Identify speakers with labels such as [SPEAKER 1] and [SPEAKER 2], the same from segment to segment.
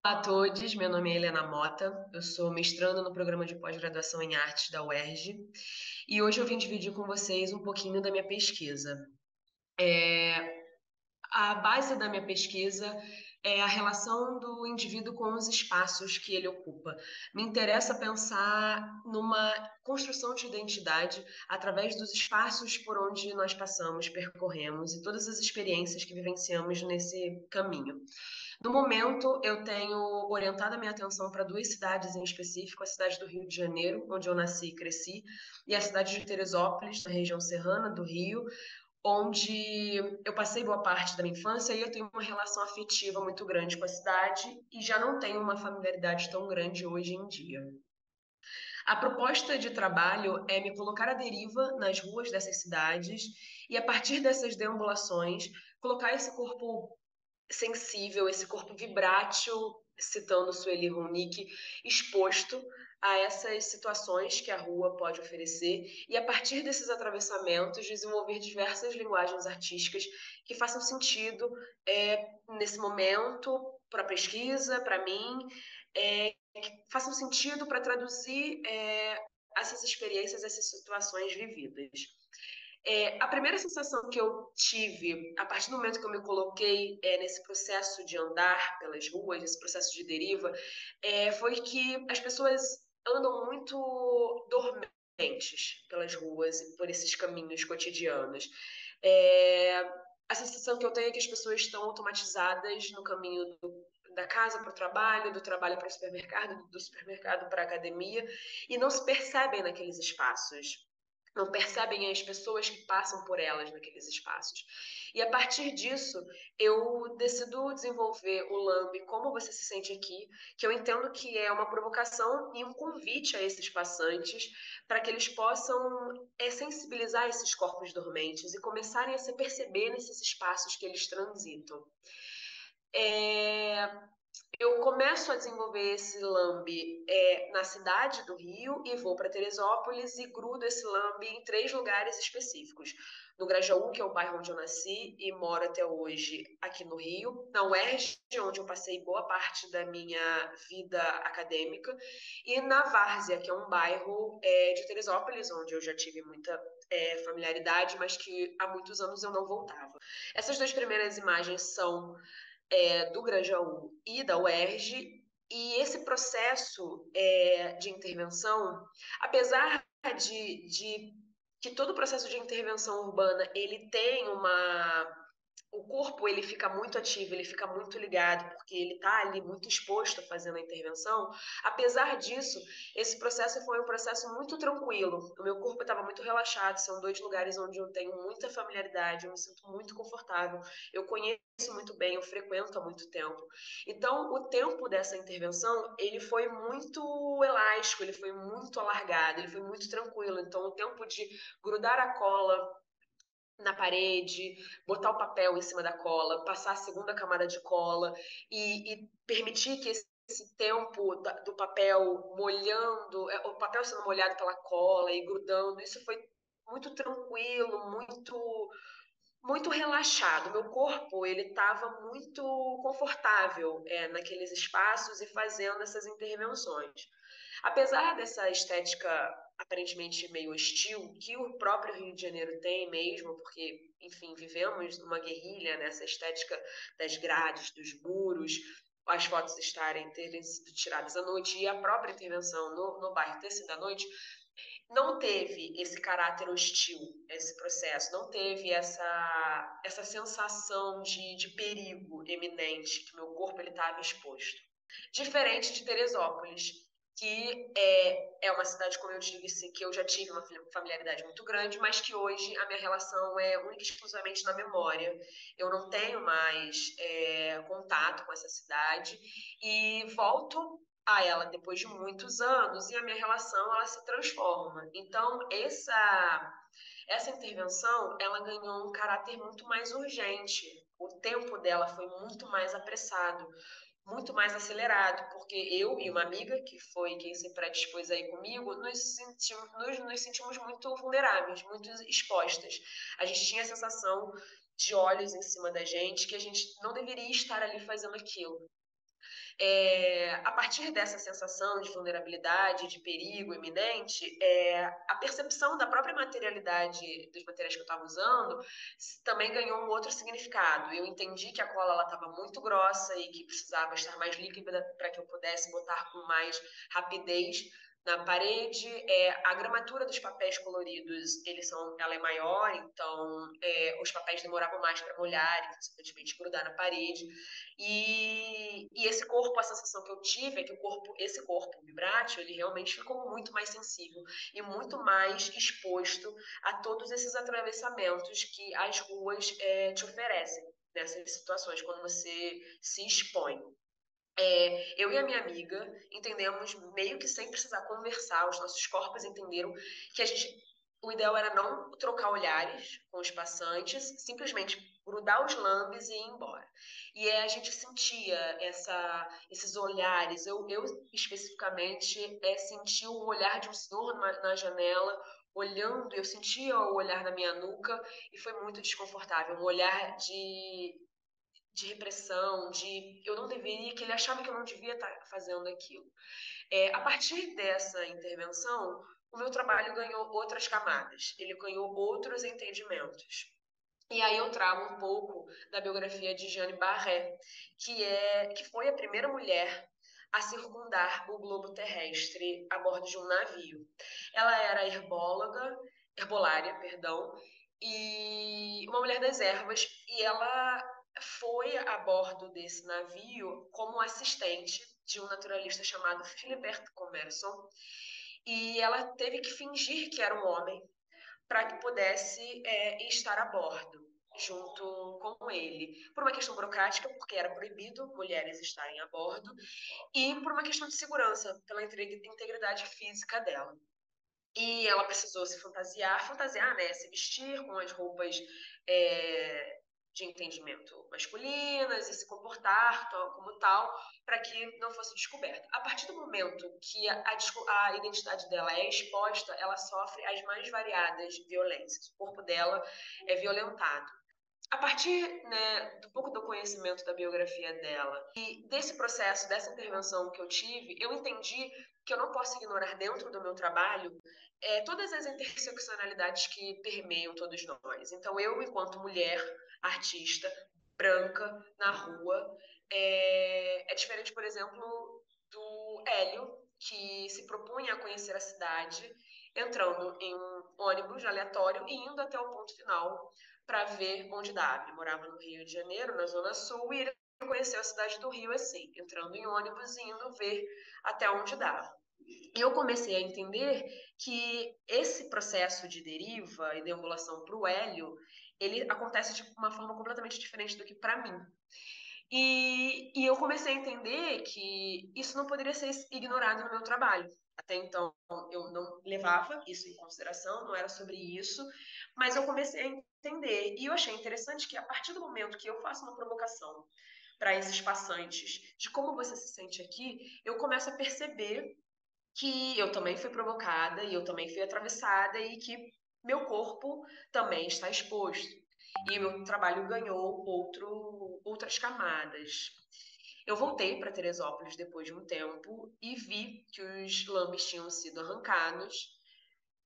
[SPEAKER 1] Olá a todos, meu nome é Helena Mota, eu sou mestranda no programa de pós-graduação em artes da UERJ e hoje eu vim dividir com vocês um pouquinho da minha pesquisa. A base da minha pesquisa é a relação do indivíduo com os espaços que ele ocupa. Me interessa pensar numa construção de identidade através dos espaços por onde nós passamos, percorremos e todas as experiências que vivenciamos nesse caminho. No momento, eu tenho orientado a minha atenção para duas cidades em específico, a cidade do Rio de Janeiro, onde eu nasci e cresci, e a cidade de Teresópolis, na região serrana do Rio, onde eu passei boa parte da minha infância e eu tenho uma relação afetiva muito grande com a cidade e já não tenho uma familiaridade tão grande hoje em dia. A proposta de trabalho é me colocar à deriva nas ruas dessas cidades e, a partir dessas deambulações, colocar esse corpo sensível, esse corpo vibrátil, citando Sueli Ronick, exposto a essas situações que a rua pode oferecer e, a partir desses atravessamentos, desenvolver diversas linguagens artísticas que façam sentido nesse momento para a pesquisa, para mim, que façam sentido para traduzir essas experiências, essas situações vividas. A primeira sensação que eu tive a partir do momento que eu me coloquei nesse processo de andar pelas ruas, esse processo de deriva, foi que as pessoas andam muito dormentes pelas ruas e por esses caminhos cotidianos. É, a sensação que eu tenho é que as pessoas estão automatizadas no caminho da casa para o trabalho, do trabalho para o supermercado, do supermercado para a academia, e não se percebem naqueles espaços, não percebem as pessoas que passam por elas naqueles espaços. E a partir disso, eu decido desenvolver o Lambe Como Você Se Sente Aqui, que eu entendo que é uma provocação e um convite a esses passantes para que eles possam sensibilizar esses corpos dormentes e começarem a se perceber nesses espaços que eles transitam. É, eu começo a desenvolver esse lambe na cidade do Rio e vou para Teresópolis e grudo esse lambe em três lugares específicos. No Grajaú, que é o bairro onde eu nasci e moro até hoje aqui no Rio. Na UERJ, onde eu passei boa parte da minha vida acadêmica. E na Várzea, que é um bairro de Teresópolis, onde eu já tive muita familiaridade, mas que há muitos anos eu não voltava. Essas duas primeiras imagens são do Grajaú e da UERJ, e esse processo de intervenção, apesar de que todo o processo de intervenção urbana ele tem o corpo ele fica muito ativo, ele fica muito ligado, porque ele está ali muito exposto fazendo a intervenção. Apesar disso, esse processo foi um processo muito tranquilo. O meu corpo estava muito relaxado, são dois lugares onde eu tenho muita familiaridade, eu me sinto muito confortável, eu conheço muito bem, eu frequento há muito tempo. Então, o tempo dessa intervenção, ele foi muito elástico, ele foi muito alargado, ele foi muito tranquilo. Então, o tempo de grudar a cola na parede, botar o papel em cima da cola, passar a segunda camada de cola e permitir que esse tempo do papel molhando, o papel sendo molhado pela cola e grudando, isso foi muito tranquilo, muito relaxado. Meu corpo ele estava muito confortável naqueles espaços e fazendo essas intervenções. Apesar dessa estética aparentemente meio hostil, que o próprio Rio de Janeiro tem mesmo, porque, enfim, vivemos numa guerrilha nessa estética das grades, dos muros, as fotos terem sido tiradas à noite e a própria intervenção no bairro ter sido à noite, não teve esse caráter hostil, esse processo, não teve essa sensação de perigo eminente que meu corpo estava exposto. Diferente de Teresópolis, que é uma cidade, como eu disse, que eu já tive uma familiaridade muito grande, mas que hoje a minha relação é única e exclusivamente na memória. Eu não tenho mais contato com essa cidade e volto a ela depois de muitos anos e a minha relação ela se transforma. Então, essa intervenção ela ganhou um caráter muito mais urgente. O tempo dela foi muito mais apressado, muito mais acelerado, porque eu e uma amiga, que foi quem se predispôs aí comigo, nos sentimos muito vulneráveis, muito expostas. A gente tinha a sensação de olhos em cima da gente, que a gente não deveria estar ali fazendo aquilo. A partir dessa sensação de vulnerabilidade, de perigo iminente, a percepção da própria materialidade dos materiais que eu estava usando também ganhou um outro significado. Eu entendi que a cola estava muito grossa e que precisava estar mais líquida para que eu pudesse botar com mais rapidez na parede. A gramatura dos papéis coloridos, ela é maior, então os papéis demoravam mais para molhar e, consequentemente, grudar na parede. E esse corpo, a sensação que eu tive é que esse corpo vibrátil, ele realmente ficou muito mais sensível e muito mais exposto a todos esses atravessamentos que as ruas te oferecem nessas situações, quando você se expõe. Eu e a minha amiga entendemos, meio que sem precisar conversar, os nossos corpos entenderam que o ideal era não trocar olhares com os passantes, simplesmente grudar os lambes e ir embora. E a gente sentia esses olhares. Eu especificamente senti o olhar de um senhor na janela, olhando. Eu sentia o olhar na minha nuca e foi muito desconfortável. Um olhar de repressão, de eu não deveria, que ele achava que eu não devia estar fazendo aquilo. A partir dessa intervenção, o meu trabalho ganhou outras camadas, ele ganhou outros entendimentos. E aí eu trago um pouco da biografia de Jeanne Barré, que foi a primeira mulher a circundar o globo terrestre a bordo de um navio. Ela era herbolária, perdão, e uma mulher das ervas, e ela foi a bordo desse navio como assistente de um naturalista chamado Philibert Commerson, e ela teve que fingir que era um homem para que pudesse estar a bordo junto com ele, por uma questão burocrática, porque era proibido mulheres estarem a bordo, e por uma questão de segurança, pela integridade física dela. E ela precisou se fantasiar, né? Se vestir com as roupas de entendimento masculinas e se comportar como tal, para que não fosse descoberta. A partir do momento que a identidade dela é exposta, ela sofre as mais variadas violências. O corpo dela é violentado. A partir, né, do pouco do conhecimento da biografia dela e desse processo, dessa intervenção que eu tive, eu entendi que eu não posso ignorar dentro do meu trabalho todas as interseccionalidades que permeiam todos nós. Então, eu, enquanto mulher, artista, branca, na rua, é diferente, por exemplo, do Hélio, que se propunha a conhecer a cidade, entrando em um ônibus aleatório e indo até o ponto final para ver onde dava. Ele morava no Rio de Janeiro, na Zona Sul, e ele conheceu a cidade do Rio assim, entrando em ônibus e indo ver até onde dava. E eu comecei a entender que esse processo de deriva e deambulação para o Hélio, ele acontece de uma forma completamente diferente do que para mim. E eu comecei a entender que isso não poderia ser ignorado no meu trabalho. Até então, eu não levava isso em consideração, não era sobre isso, mas eu comecei a entender. E eu achei interessante que, a partir do momento que eu faço uma provocação para esses passantes de como você se sente aqui, eu começo a perceber que eu também fui provocada e eu também fui atravessada e que meu corpo também está exposto. E meu trabalho ganhou outras camadas. Eu voltei para Teresópolis depois de um tempo e vi que os lambes tinham sido arrancados.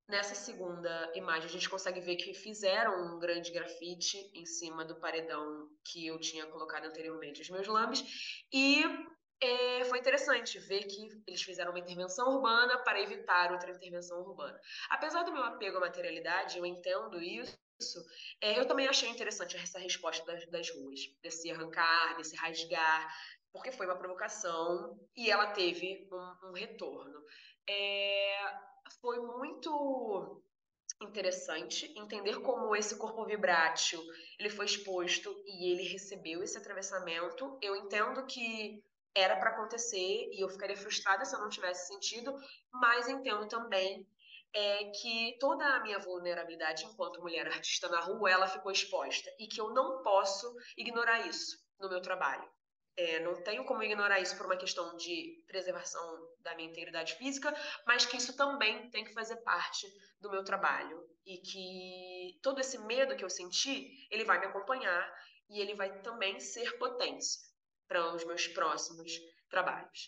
[SPEAKER 1] Nessa segunda imagem, a gente consegue ver que fizeram um grande grafite em cima do paredão que eu tinha colocado anteriormente os meus lambes. E foi interessante ver que eles fizeram uma intervenção urbana para evitar outra intervenção urbana. Apesar do meu apego à materialidade, eu entendo isso. Eu também achei interessante essa resposta das ruas, desse arrancar, desse rasgar, porque foi uma provocação e ela teve um retorno. Foi muito interessante entender como esse corpo vibrátil ele foi exposto e ele recebeu esse atravessamento. Eu entendo que era para acontecer e eu ficaria frustrada se eu não tivesse sentido, mas entendo também que toda a minha vulnerabilidade enquanto mulher artista na rua, ela ficou exposta e que eu não posso ignorar isso no meu trabalho. Não tenho como ignorar isso por uma questão de preservação da minha integridade física, mas que isso também tem que fazer parte do meu trabalho e que todo esse medo que eu senti, ele vai me acompanhar e ele vai também ser potência para os meus próximos trabalhos.